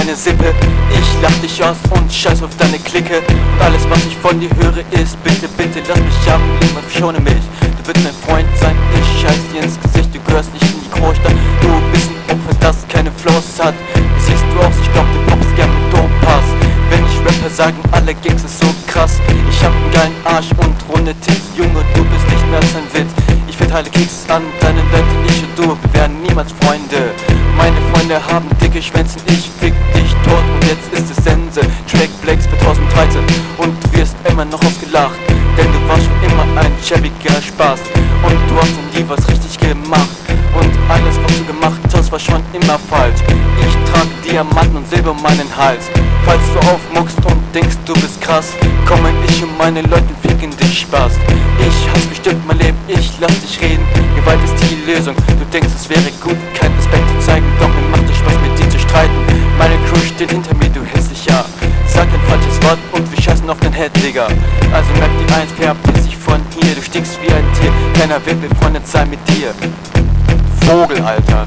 deine Sippe. Ich lach dich aus und scheiß auf deine Clique. Und alles was ich von dir höre ist: bitte, bitte lass mich am Leben und verschone mich. Du willst mein Freund sein, ich scheiß dir ins Gesicht. Du gehörst nicht in die Großstadt, du bist ein Opfer, das keine Floss hat. Wie siehst du aus? Ich glaub du poppst gern mit Dopass. Wenn ich Rapper sagen, alle Gangs ist so krass. Ich hab einen geilen Arsch und runde Tits. Junge, du bist nicht mehr als ein Witz. Ich verteile Kicks an deinen Leuten, ich und du, wir werden niemals Freunde. Meine Freunde haben dicke Schwänze, ich fick dich tot und jetzt ist es Sense. Track Blacks für 2013 und du wirst immer noch ausgelacht, denn du warst schon immer ein schäbiger Spaß und du hast noch nie was richtig gemacht und alles was du gemacht hast war schon immer falsch. Ich trage Diamanten und Silber um meinen Hals. Falls du aufmuckst und denkst du bist krass, kommen ich und meine Leute ficken dich Spaß. Ich hasse bestimmt mein Leben, ich lass dich reden. Gewalt ist die Lösung, du denkst es wäre gut, kein Respekt zu zeigen, doch mir macht es Spaß mit dir zu streiten. Meine Crew steht hinter mir, du hässlicher. Sag ein falsches Wort und wir scheißen auf dein Head, Digga. Also merk dir eins, verpiss dich von hier. Du stinkst wie ein Tier, keiner will befreundet sein mit dir. Vogel, Alter.